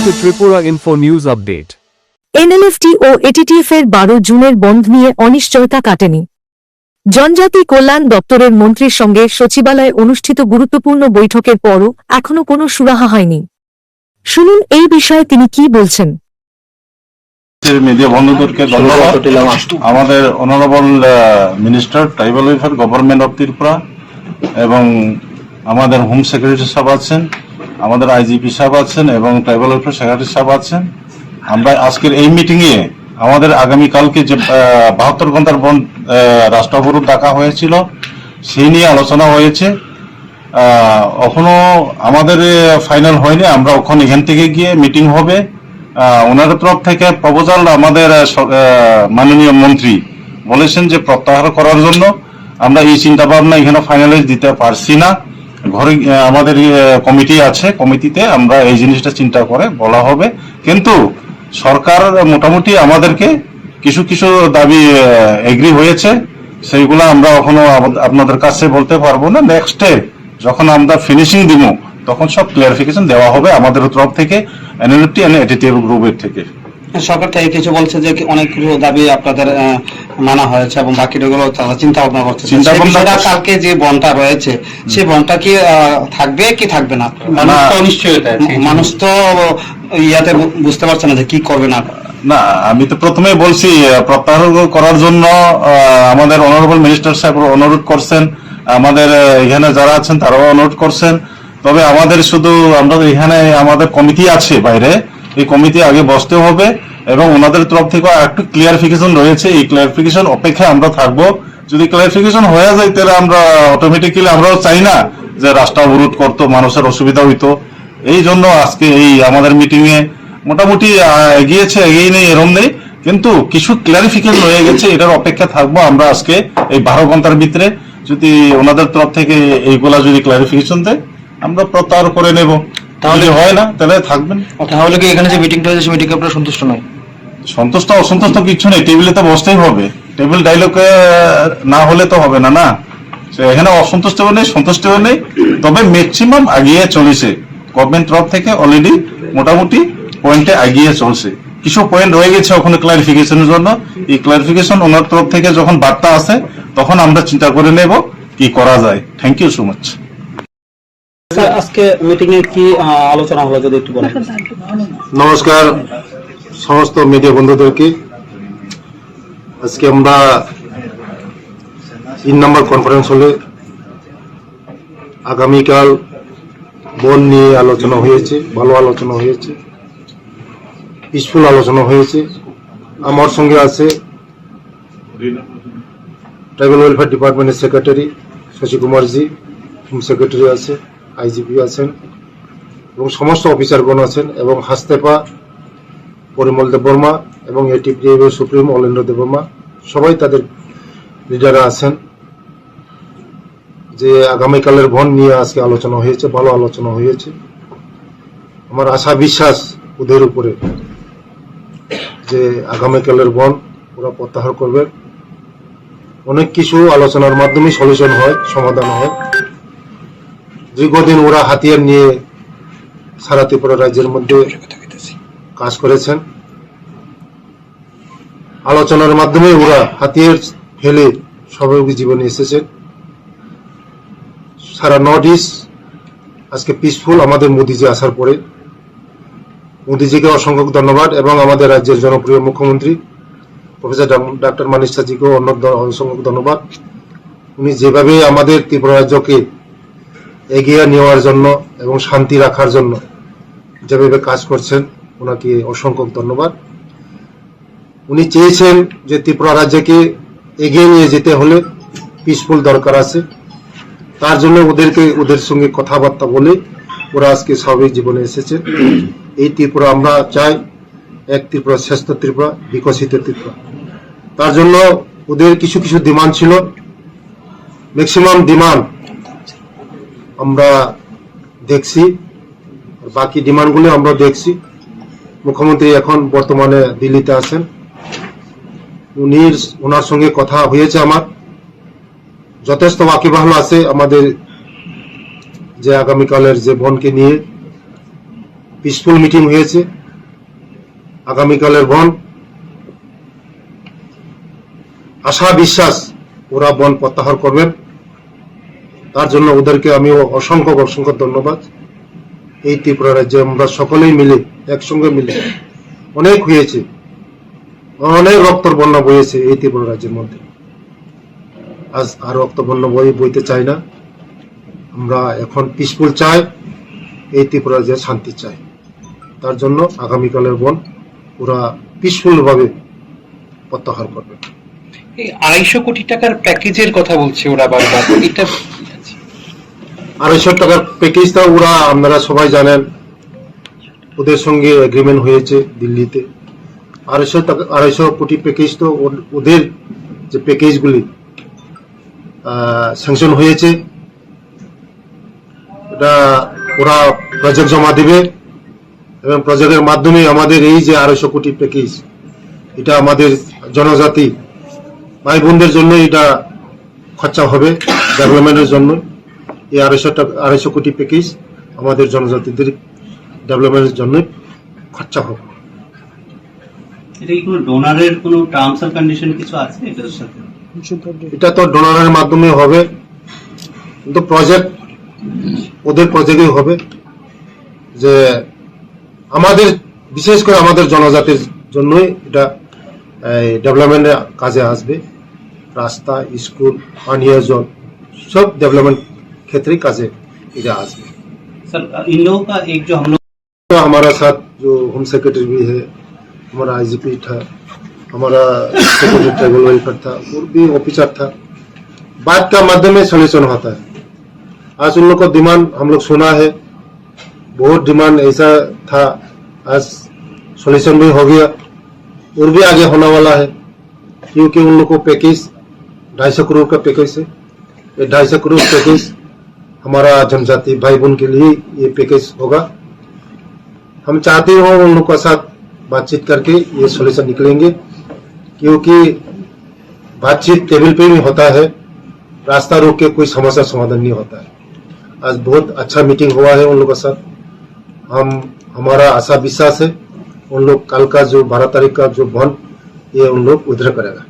to Tripura Info News Update. NLFT ও ATTF এর 12 জুনের বন্ধ নিয়ে অনিশ্চয়তা কাটেনি। জনজাতি কল্যাণ দপ্তরের মন্ত্রীর সঙ্গে সচিবালয়ে অনুষ্ঠিত গুরুত্বপূর্ণ বৈঠকের পরও এখনো কোনো সুরাহা হয়নি। শুনুন এই বিষয়ে তিনি কি বলছেন। মিডিয়া বন্ধুদেরকে ধন্যবাদ। আমাদের honourable minister tribal welfare government of Tripura এবং আমাদের হোম সেক্রেটারি সাহেব আছেন, আমাদের আইজিপি সাহেব আছেন এবং ট্রাইবাল ওয়েলফেয়ার সেক্রেটারি সাহেব আছেন। আমরা আজকের এই মিটিংয়ে আমাদের আগামীকালকে যে 72 ঘন্টার বন্ধ রাষ্ট্র অবরোধ ডাকা হয়েছিল সেই নিয়ে আলোচনা হয়েছে। এখনো আমাদের ফাইনাল হয়নি। আমরা ওখানে এখান থেকে গিয়ে মিটিং হবে। ওনার তরফ থেকে প্রপোজাল আমাদের মাননীয় মন্ত্রী বলেছেন যে প্রত্যাহার করার জন্য। আমরা এই চিন্তা ভাবনা এখানে ফাইনালাইজ দিতে পারছি না। ঘরে আমাদের কমিটি আছে, কমিটিতে আমরা এই জিনিসটা চিন্তা করে বলা হবে। কিন্তু সরকার মোটামুটি আমাদেরকে কিছু কিছু দাবি এগ্রি হয়েছে, সেইগুলো আমরা এখনো আপনাদের কাছে বলতে পারবো না। নেক্সটে যখন আমরা ফিনিশিং দিব তখন সব ক্লিয়ারিফিকেশন দেওয়া হবে আমাদের তরফ থেকে, এনএলএফটি এন্ড এটিটিএফ গ্রুপের থেকে। সরকার থেকে কিছু বলছে যে অনেকগুলো দাবি আপনাদের মানা হয়েছে এবং বাকিগুলো তারা চিন্তা ভাবনা করছে। কালকে যে বনটা রয়েছে সেই বনটা কি থাকবে কি থাকবে না, মানুষ তো ইয়াতে বুঝতে পারছে না যে কি করবে না। না, আমি তো প্রথমে বলছি প্রত্যাহার করার জন্য আমাদের অনারেবল মিনিস্টার সাহেব অনুরোধ করছেন, আমাদের এখানে যারা আছেন তারাও অনুরোধ করছেন। তবে আমাদের শুধু আমরা এখানে আমাদের কমিটি আছে বাইরে, এই কমিটি আগে বসতে হবে এবং ওনাদের তরফ থেকে একটু ক্লিয়ারিফিকেশন রয়েছে, এই ক্লিয়ারিফিকেশন অপেক্ষায় আমরা থাকবো। যদি ক্লিয়ারিফিকেশন হয়ে যায় তাহলে আমরা অটোমেটিক্যালি আমরাও চাই না যে রাস্তা অবরোধ করতো, মানুষের অসুবিধা হইতো। এই জন্য আজকে এই আমাদের মিটিং এ মোটামুটি এগিয়েছে, এগিয়ে নেই এরম নেই, কিন্তু কিছু ক্লিয়ারিফিকেশন হয়ে গেছে, এটার অপেক্ষা থাকবো আমরা আজকে এই 12 ঘন্টার ভিতরে। যদি ওনাদের তরফ থেকে এইগুলা যদি ক্লিয়ারিফিকেশন দেয় আমরা প্রত্যাহার করে নেব, তাহলে হয় না তাহলে থাকবেন। তাহলে কি এখানে যে মিটিংটা হয়েছে মিটিং আপনারা সন্তুষ্ট নয়? সন্তুষ্ট অসন্তুষ্ট কিছু নেই, টেবিলে তো বসতেই হবে। টেবিল ডায়লগে না হলে তো হবে না। না, এখানে অসন্তুষ্ট নেই, সন্তুষ্ট নেই, তবে ম্যাক্সিমাম এগিয়ে চলেছে। গভর্নমেন্ট তরফ থেকে অলরেডি মোটামুটি পয়েন্টে এগিয়ে চলছে। কিছু পয়েন্ট রয়ে গেছে ওখানে ক্লারিফিকেশনের জন্য। এই ক্লারিফিকেশন ওনার তরফ থেকে যখন বার্তা আসে তখন আমরা চিন্তা করে নেব কি করা যায়। Thank you so much. আজকে মিটিং এ কি আলোচনা হলো যদি একটু বলেন। নমস্কার সমস্ত মিডিয়া বন্ধুদেরকে। আজকে আমরা 3 নম্বর কনফারেন্স হলে আগামীকাল বন নিয়ে আলোচনা হয়েছে, ভালো আলোচনা হয়েছে, পিসফুল আলোচনা হয়েছে। আমার সঙ্গে আছে ট্রাইবাল ওয়েলফেয়ার ডিপার্টমেন্টের secretary Shashi Kumarji, home secretary আছে, আইজিপি আছেন এবং সমস্ত অফিসারগণ আছেন এবং হাস্তেপা পরিমল দেববর্মা এবং এটিপিএফ সুপ্রিম অলেন্দ্র দেববর্মা, সবাই তাদের লিডাররা আছেন। যে আগামীকালের বন নিয়ে আজকে আলোচনা হয়েছে, ভালো আলোচনা হয়েছে। আমার আশা বিশ্বাস ওদের উপরে যে আগামীকালের বন ওরা প্রত্যাহার করবে। অনেক কিছু আলোচনার মাধ্যমে সলিউশন হয়, সমাধান হয়। দীর্ঘদিন ওরা হাতিয়ার নিয়ে সারা ত্রিপুরা রাজ্যের মধ্যে কাজ করেছেন। আলোচনার মাধ্যমে ওরা হাতিয়ার ফেলে স্বাভাবিক জীবনে এসেছেন। সারা নর্থ ইস্ট আজকে পিসফুল আমাদের মোদিজি আসার পরে। মোদিজিকে অসংখ্য ধন্যবাদ এবং আমাদের রাজ্যের জনপ্রিয় মুখ্যমন্ত্রী প্রফেসর ডক্টর মানিক সাহাজিকেও অসংখ্য ধন্যবাদ। উনি যেভাবে আমাদের ত্রিপুরা রাজ্যকে এগিয়ে নেওয়ার জন্য এবং শান্তি রাখার জন্য যেভাবে কাজ করছেন ওনাকে অসংখ্য ধন্যবাদ। উনি চেয়েছেন যে ত্রিপুরা রাজ্যকে এগিয়ে নিয়ে যেতে হলে পিসফুল দরকার আছে, তার জন্য ওদের সঙ্গে কথাবার্তা বলে ওরা আজকে স্বাভাবিক জীবনে এসেছে। এই ত্রিপুরা আমরা চাই এক ত্রিপুরা, শ্রেষ্ঠ ত্রিপুরা, বিকশিত ত্রিপুরা। তার জন্য ওদের কিছু কিছু ডিমান্ড ছিল, ম্যাক্সিমাম ডিমান্ড আমরা দেখছি, বাকি ডিমান্ডগুলো আমরা দেখছি। মুখ্যমন্ত্রী এখন বর্তমানে দিল্লিতে আছেন, ওনার সঙ্গে কথা হয়েছে আমার। যথেষ্ট ওয়াকিবহাল আছে আমাদের যে আগামীকালের যে বনকে নিয়ে পিসফুল মিটিং হয়েছে। আগামীকালের বন আশা বিশ্বাস ওরা বন প্রত্যাহার করবেন, তার জন্য ওদেরকে আমি অসংখ্য অসংখ্য ধন্যবাদ। এই ত্রিপুরা রাজ্যে আমরা সকলেই মিলে একসঙ্গে মিলে অনেক হয়েছে, অনেক রক্তর বন্যা বয়েছে এই ত্রিপুরা রাজ্যের মধ্যে। আজ আর রক্ত বন্যা বইতে চাই না, আমরা এখন পিসফুল চাই, এই ত্রিপুরা রাজ্যে শান্তি চাই। তার জন্য আগামীকালের বন ওরা পিসফুল ভাবে প্রত্যাহার করবে। এই 250 কোটি টাকার প্যাকেজের কথা বলছে ওরা বারবার, এটা 250 টাকার প্যাকেজটা ওরা, আপনারা সবাই জানেন, ওদের সঙ্গে এগ্রিমেন্ট হয়েছে দিল্লিতে। 250 কোটি প্যাকেজ তো ওদের যে প্যাকেজগুলি স্যাংশন হয়েছে, এটা ওরা প্রজেক্ট জমা দিবে এবং প্রজেক্টের মাধ্যমে আমাদের এই যে 250 কোটি প্যাকেজ, এটা আমাদের জনজাতি ভাই বোনদের জন্য এটা খরচা হবে, ডেভেলপমেন্টের জন্য। এই 250 কোটি প্যাকেজ আমাদের জনজাতিদের ডেভেলপমেন্টের জন্য খরচা হবে। এটা কি কোনো ডোনারের কোনো টার্মস এন্ড কন্ডিশন কিছু আছে এটার সাথে? এটা তো ডোনারের মাধ্যমে হবে, কিন্তু প্রজেক্ট ওদের প্রজেক্টই হবে, যে আমাদের বিশেষ করে আমাদের জনজাতির জন্যই এটা ডেভেলপমেন্টের কাজে আসবে। রাস্তা, স্কুল, পানীয় জল, सब डेवलपमेंट क्षेत्र काजे इधर आसमे। सर इन लोगों का एक जो हम लोग तो हमारा साथ जो होम सेक्रेटरी भी है, हमारा आईजीपी था, हमारा सेक्रेटरी ट्राइबल वेलफेयर था और भी ऑफिसर था। बात का माध्यम में सोल्यूशन होता है। आज उन लोग को डिमांड हम लोग सुना है, बहुत डिमांड ऐसा था, आज सोल्यूशन भी हो गया और भी आगे होने वाला है, क्योंकि उन लोग को पैकेज 250 करोड़ का पैकेज है। ये 250 करोड़ पैकेज हमारा जनजाति भाई बहन के लिए ये पैकेज होगा। हम चाहते हो उन लोग के साथ बातचीत करके ये सोल्यूशन निकलेंगे, क्योंकि बातचीत टेबल पे भी होता है, रास्ता रोक के कोई समस्या समाधान नहीं होता है। आज बहुत अच्छा मीटिंग हुआ है उन लोग के साथ। हमारा आशा विश्वास है उन लोग कल का जो 12 तारीख का जो बंद ये उन लोग विड्रॉ करेगा।